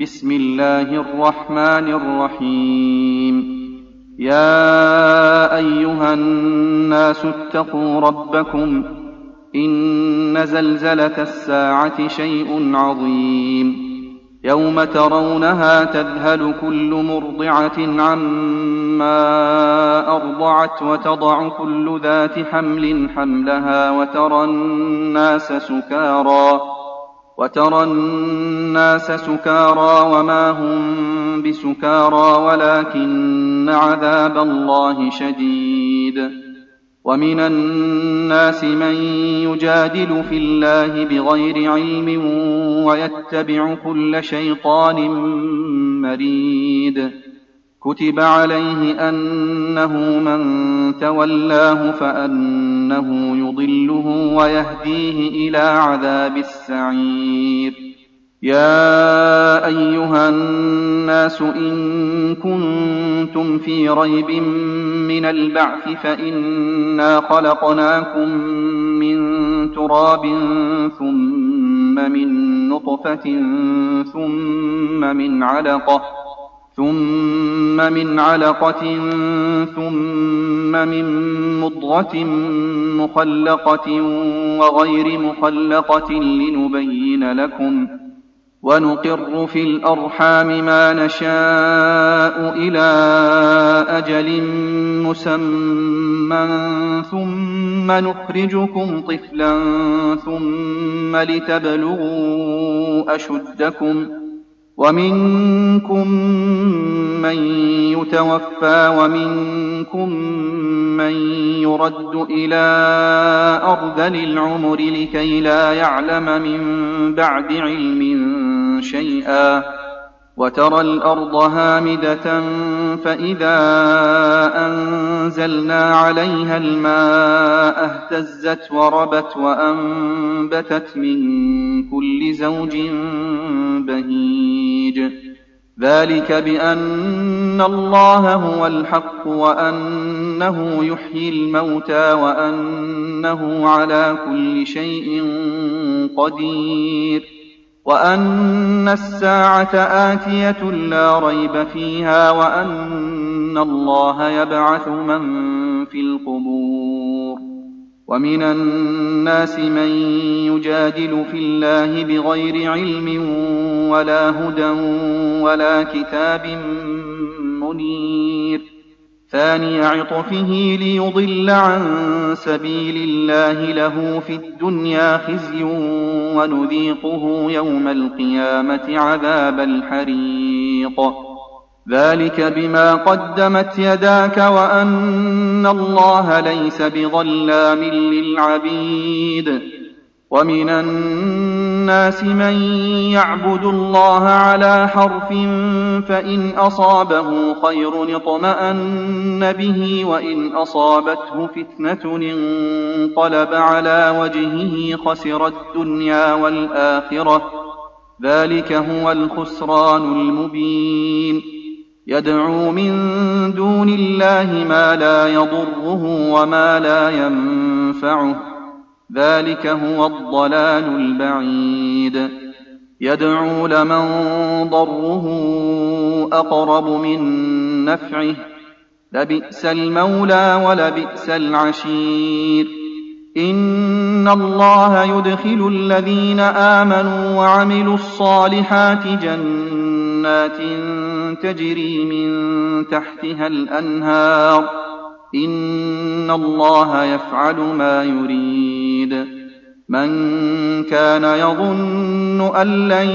بسم الله الرحمن الرحيم. يا أيها الناس اتقوا ربكم، إن زلزلة الساعة شيء عظيم. يوم ترونها تذهل كل مرضعة عما أرضعت وتضع كل ذات حمل حملها وترى الناس سكارى وما هم بسكارى ولكن عذاب الله شديد. ومن الناس من يجادل في الله بغير علم ويتبع كل شيطان مريد. كتب عليه أنه من تولاه فأنه يضله ويهديه إلى عذاب السعير. يا أيها الناس إن كنتم في ريب من البعث فإنا خلقناكم من تراب ثم من نطفة ثم من علقة ثم من مضغة مخلقة وغير مخلقة لنبين لكم، ونقر في الأرحام ما نشاء إلى أجل مسمى ثم نخرجكم طفلا ثم لتبلغوا أشدكم، ومنكم من يتوفى ومنكم من يرد إلى أرذل العمر لكي لا يعلم من بعد علم شيئا. وترى الأرض هامدة فإذا أنزلنا عليها الماء اهتزت وربت وأنبتت من كل زوج بهيج. ذلك بأن الله هو الحق وأنه يحيي الموتى وأنه على كل شيء قدير، وأن الساعة آتية لا ريب فيها، وأن الله يبعث من في القبور. ومن الناس من يجادل في الله بغير علم ولا هدى ولا كتاب منير. ثاني عطفه ليضل عن سبيل الله له في الدنيا خزي ونذيقه يوم القيامة عذاب الحريق. ذلك بما قدمت يداك وأن الله ليس بظلام للعبيد. ومن الناس من يعبد الله على حرف فإن أصابه خير اطمأن به وإن أصابته فتنة انقلب على وجهه خسر الدنيا والآخرة. ذلك هو الخسران المبين. يدعو من دون الله ما لا يضره وما لا ينفعه، ذلك هو الضلال البعيد. يدعو لمن ضره أقرب من نفعه، لبئس المولى ولبئس العشير. إن الله يدخل الذين آمنوا وعملوا الصالحات جنات تجري من تحتها الأنهار، إن الله يفعل ما يريد. من كان يظن أن لن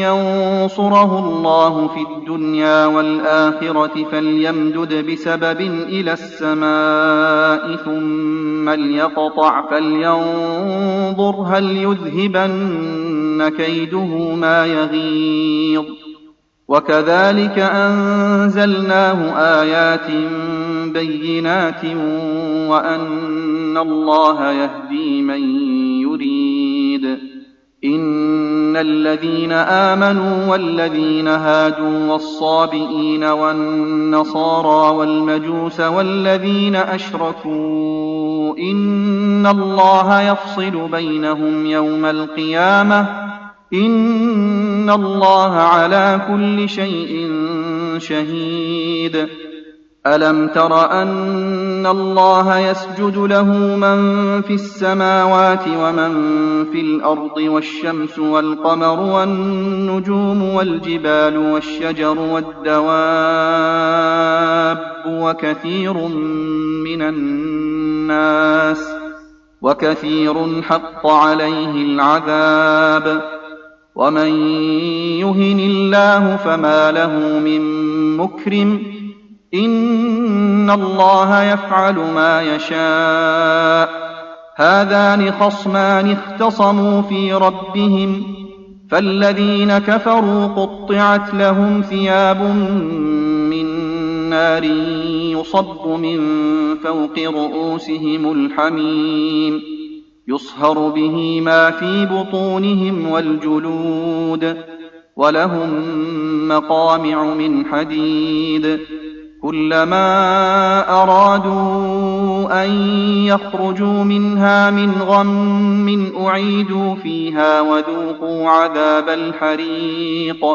ينصره الله في الدنيا والآخرة فليمدد بسبب إلى السماء ثم ليقطع فلينظر هل يذهبن كيده ما يغيظ. وكذلك أنزلناه آيات بينات وأن الله يهدي من يريد. إن الذين آمنوا والذين هادوا والصابئين والنصارى والمجوس والذين أشركوا إن الله يفصل بينهم يوم القيامة إن الله على كل شيء شهيد. ألم تر أن الله يسجد له من في السماوات ومن في الأرض والشمس والقمر والنجوم والجبال والشجر والدواب وكثير حق عليه العذاب ومن يهن الله فما له من مكرم إن الله يفعل ما يشاء. هذان خصمان اختصموا في ربهم فالذين كفروا قطعت لهم ثياب من نار يصب من فوق رؤوسهم الحميم يصهر به ما في بطونهم والجلود ولهم مقامع من حديد كلما أرادوا أن يخرجوا منها من غم أعيدوا فيها وذوقوا عذاب الحريق.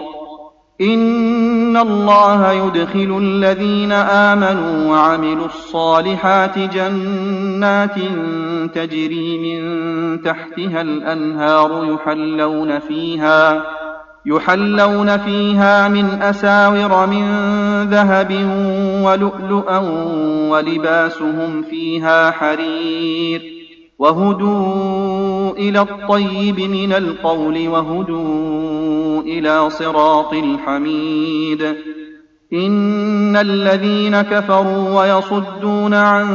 إن الله يدخل الذين آمنوا وعملوا الصالحات جنات تجري من تحتها الأنهار يحلون فيها من أساور من ذهب ولؤلؤا ولباسهم فيها حرير وهدوا إلى الطيب من القول وهدوا إلى صراط الحميد. إن الذين كفروا ويصدون عن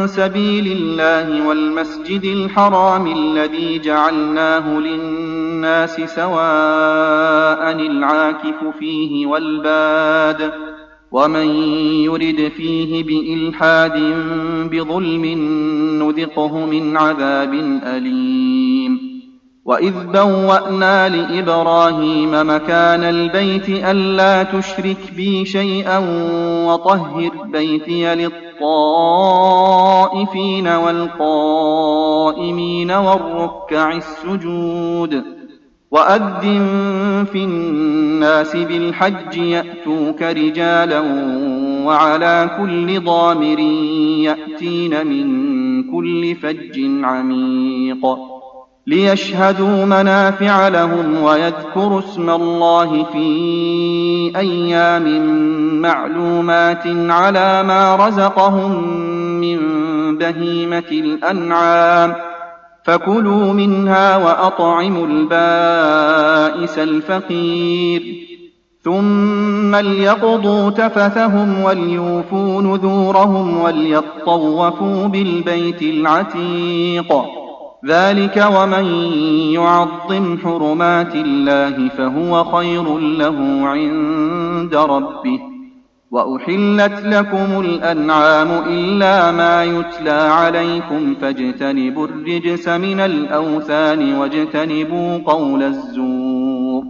سبيل الله والمسجد الحرام الذي جعلناه للناس سواء العاكف فيه والباد ومن يرد فيه بإلحاد بظلم نذقه من عذاب أليم. وإذ بوأنا لإبراهيم مكان البيت ألا تشرك بي شيئا وطهر بيتي للطائفين والقائمين والركع السجود. وأذن في الناس بالحج يأتوك رجالا وعلى كل ضامر يأتين من كل فج عميق ليشهدوا منافع لهم ويذكروا اسم الله في أيام معلومات على ما رزقهم من بهيمة الأنعام فكلوا منها وأطعموا البائس الفقير ثم ليقضوا تفثهم وليوفوا نذورهم وليطوفوا بالبيت العتيق. ذلك ومن يعظم حرمات الله فهو خير له عند ربه. وأحلت لكم الأنعام إلا ما يتلى عليكم فاجتنبوا الرجس من الأوثان واجتنبوا قول الزور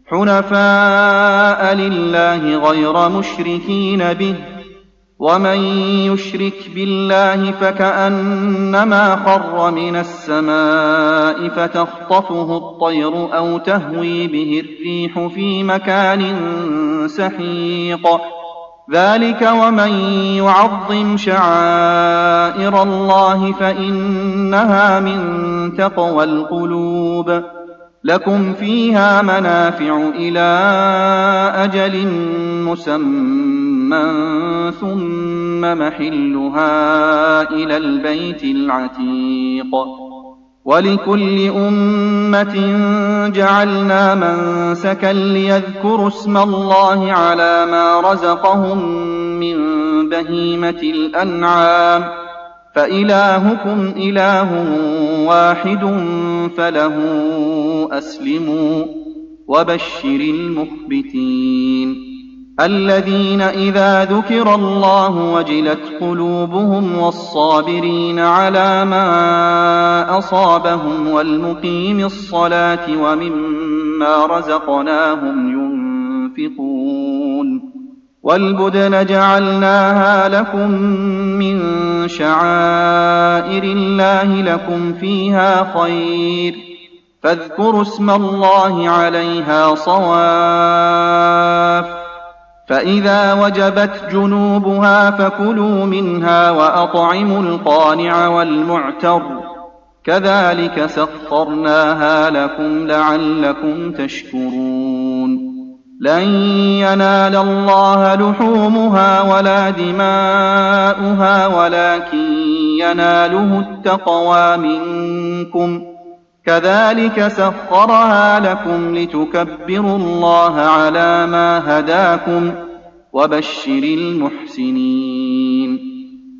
حنفاء لله غير مشركين به ومن يشرك بالله فكأنما خر من السماء فتخطفه الطير أو تهوي به الريح في مكان سحيق. ذلك ومن يعظم شعائر الله فإنها من تقوى القلوب. لكم فيها منافع إلى أجل مسمى ثم محلها إلى البيت العتيق. ولكل أمة جعلنا منسكا ليذكروا اسم الله على ما رزقهم من بهيمة الأنعام فإلهكم إله واحد فله أسلموا وبشر المخبتين الذين إذا ذكر الله وجلت قلوبهم والصابرين على ما أصابهم والمقيم الصلاة ومما رزقناهم ينفقون. والبدن جعلناها لكم من شعائر الله لكم فيها خير فاذكروا اسم الله عليها صواف، فإذا وجبت جنوبها فكلوا منها وأطعموا القانع والمعتر، كذلك سخرناها لكم لعلكم تشكرون. لن ينال الله لحومها ولا دماؤها ولكن يناله التقوى منكم، كذلك سخرها لكم لتكبروا الله على ما هداكم، وبشر المحسنين.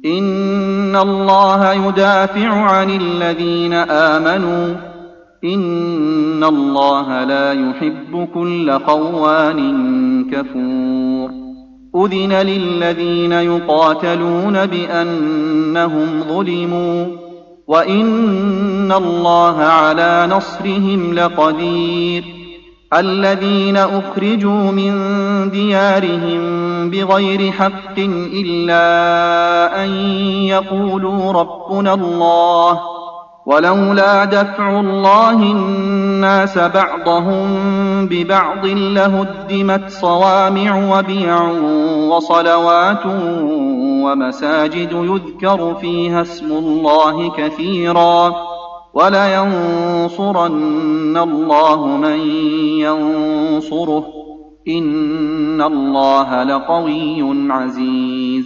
إن الله يدافع عن الذين آمنوا، إن الله لا يحب كل خوان كفور. أذن للذين يقاتلون بأنهم ظلموا، وإن الله على نصرهم لقدير. الذين أخرجوا من ديارهم بغير حق إلا أن يقولوا ربنا الله، ولولا دفع الله الناس بعضهم ببعض لهدمت صوامع وبيع وصلوات ومساجد يذكر فيها اسم الله كثيرا، ولينصرن الله من ينصره، إن الله لقوي عزيز.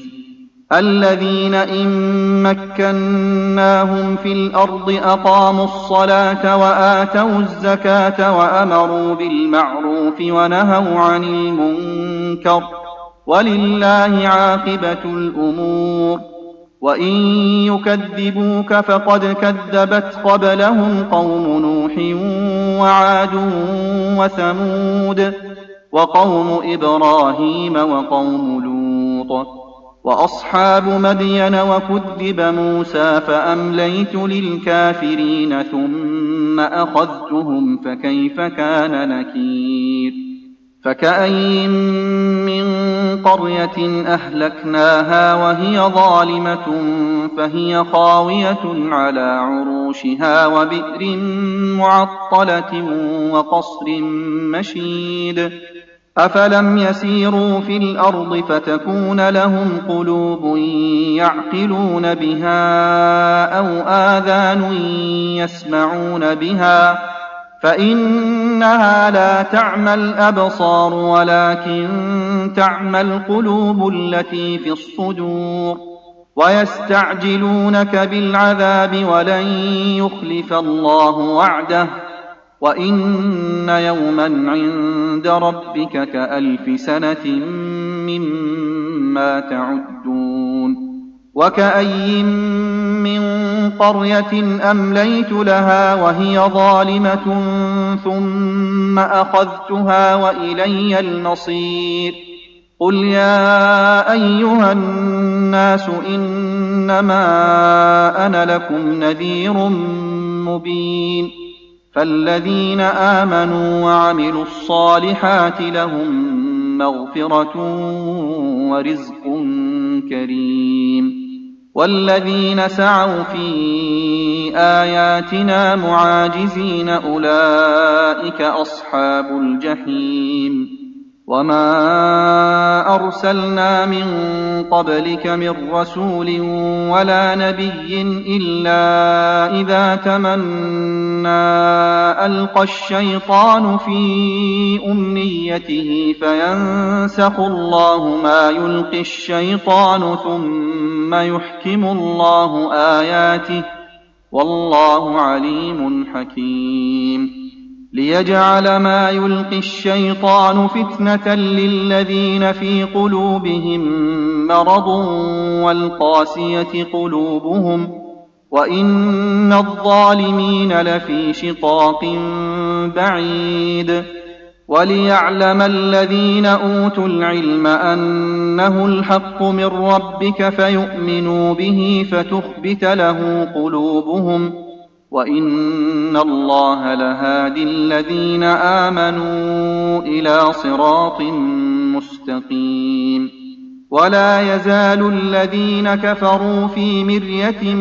الذين إن مكناهم في الأرض أقاموا الصلاة وآتوا الزكاة وأمروا بالمعروف ونهوا عن المنكر، ولله عاقبة الأمور. وإن يكذبوك فقد كذبت قبلهم قوم نوح وعاد وثمود وقوم إبراهيم وقوم لوط وأصحاب مدين، وكذب موسى فأمليت للكافرين ثم أخذتهم فكيف كان نكير. فكأين من قرية أهلكناها وهي ظالمة فهي خاوية على عروشها وبئر معطلة وقصر مشيد. أفلم يسيروا في الأرض فتكون لهم قلوب يعقلون بها أو آذان يسمعون بها، فإنها لا تعمى الأبصار ولكن تعمى القلوب التي في الصدور. ويستعجلونك بالعذاب ولن يخلف الله وعده، وإن يوما عند ربك كألف سنة مما تعدون. وكأين من قرية أمليت لها وهي ظالمة ثم أخذتها وإلي المصير. قل يا أيها الناس إنما أنا لكم نذير مبين. فالذين آمنوا وعملوا الصالحات لهم مغفرة ورزق كريم. والذين سعوا في آياتنا معاجزين أولئك أصحاب الجحيم. وما أرسلنا من قبلك من رسول ولا نبي إلا إذا تمنى ألقى الشيطان في أمنيته فينسخ الله ما يلقي الشيطان ثم يحكم الله آياته، والله عليم حكيم. ليجعل ما يلقي الشيطان فتنة للذين في قلوبهم مرض والقاسية قلوبهم، وإن الظالمين لفي شقاق بعيد. وليعلم الذين أوتوا العلم أنه الحق من ربك فيؤمنوا به فتخبت له قلوبهم، وإن الله لهادي الذين آمنوا إلى صراط مستقيم. ولا يزال الذين كفروا في مرية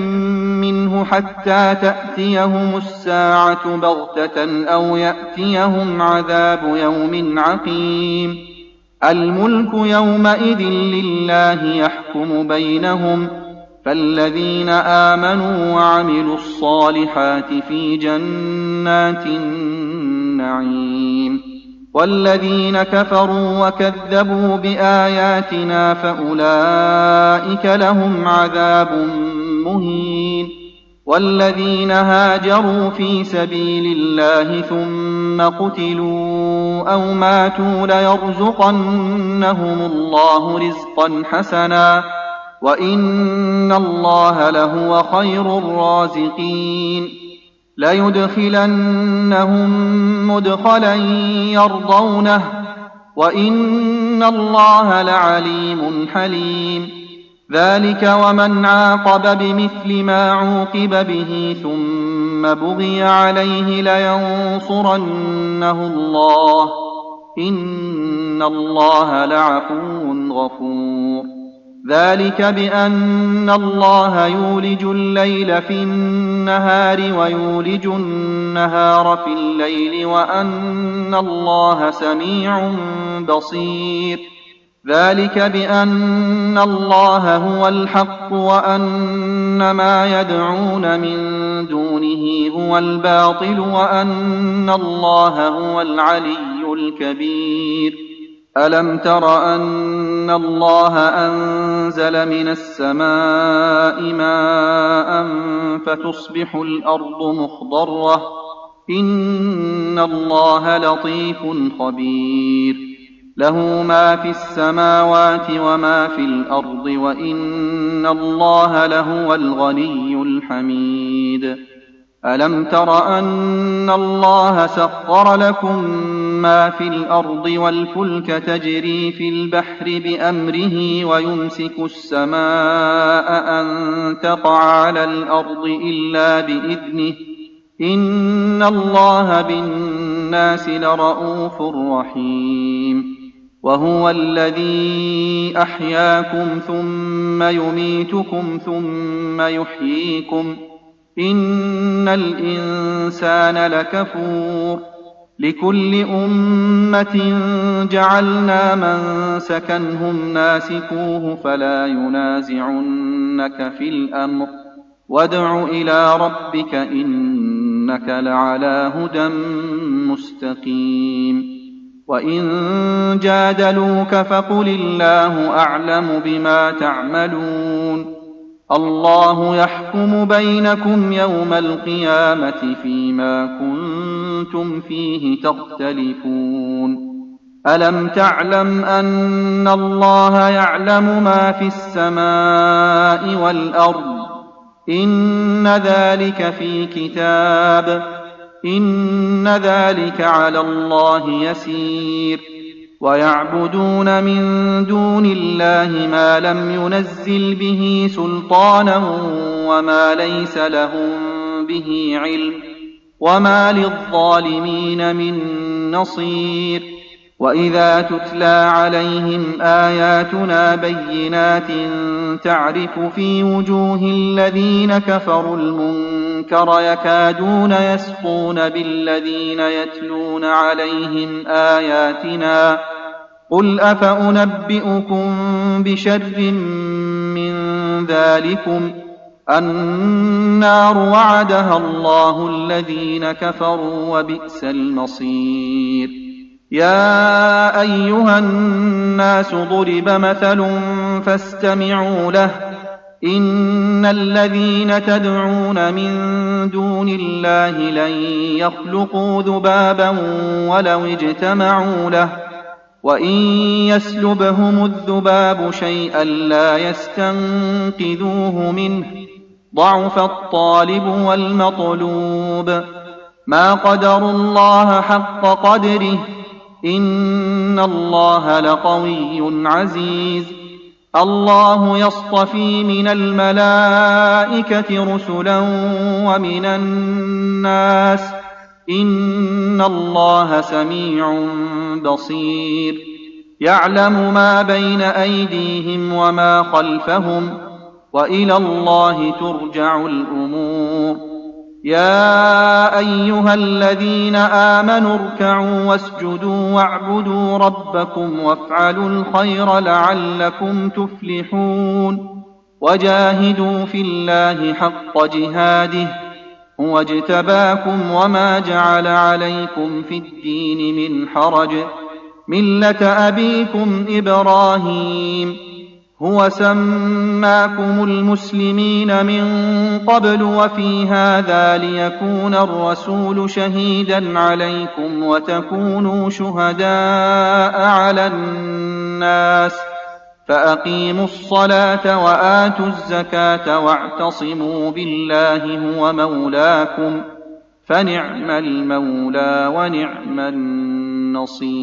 منه حتى تأتيهم الساعة بغتة أو يأتيهم عذاب يوم عقيم الملك يومئذ لله يحكم بينهم فالذين آمنوا وعملوا الصالحات في جنات النعيم والذين كفروا وكذبوا بآياتنا فأولئك لهم عذاب مهين والذين هاجروا في سبيل الله ثم قتلوا أو ماتوا ليرزقنهم الله رزقا حسنا وإن الله لهو خير الرازقين ليدخلنهم مدخلا يرضونه وإن الله لعليم حليم ذلك ومن عاقب بمثل ما عوقب به ثم بغي عليه لينصرنه الله إن الله لعفو غفور ذلك بأن الله يولج الليل في النهار ويولج النهار في الليل وأن الله سميع بصير ذلك بأن الله هو الحق وأن ما يدعون من دونه هو الباطل وأن الله هو العلي الكبير ألم تر أن الله أنزل من السماء ماء فتصبح الأرض مخضرة إن الله لطيف خبير له ما في السماوات وما في الأرض وإن الله لهو الغني الحميد ألم تر أن الله سخر لكم ما في الأرض والفلك تجري في البحر بأمره ويمسك السماء أن تقع على الأرض إلا بإذنه إن الله بالناس لرءوف رحيم وهو الذي أحياكم ثم يميتكم ثم يحييكم إن الإنسان لكفور لكل أمة جعلنا منسكا هم ناسكوه فلا ينازعنك في الأمر وادع إلى ربك إنك لعلى هدى مستقيم وإن جادلوك فقل الله أعلم بما تعملون الله يحكم بينكم يوم القيامة فيما كنتم فيه تختلفون ألم تعلم أن الله يعلم ما في السماء والأرض إن ذلك في كتاب إن ذلك على الله يسير ويعبدون من دون الله ما لم ينزل به سلطانا وما ليس لهم به علم وما للظالمين من نصير وإذا تتلى عليهم آياتنا بينات تعرف في وجوه الذين كفروا المنكر يكادون يسقون بالذين يتلون عليهم آياتنا قل أفأنبئكم بشر من ذلكم النار وعدها الله الذين كفروا وبئس المصير يا أيها الناس ضرب مثل فاستمعوا له إن الذين تدعون من دون الله لن يخلقوا ذبابا ولو اجتمعوا له وإن يسلبهم الذباب شيئا لا يستنقذوه منه ضعف الطالب والمطلوب ما قدروا الله حق قدره إن الله لقوي عزيز الله يصطفي من الملائكة رسلا ومن الناس إن الله سميع بصير يعلم ما بين أيديهم وما خلفهم وإلى الله ترجع الأمور. يا أيها الذين آمنوا اركعوا واسجدوا واعبدوا ربكم وافعلوا الخير لعلكم تفلحون. وجاهدوا في الله حق جهاده هو اجتباكم وما جعل عليكم في الدين من حرج ملة أبيكم إبراهيم هو سماكم المسلمين من قبل وفي هذا ليكون الرسول شهيدا عليكم وتكونوا شهداء على الناس فأقيموا الصلاة وآتوا الزكاة واعتصموا بالله هو مولاكم فنعم المولى ونعم النصير.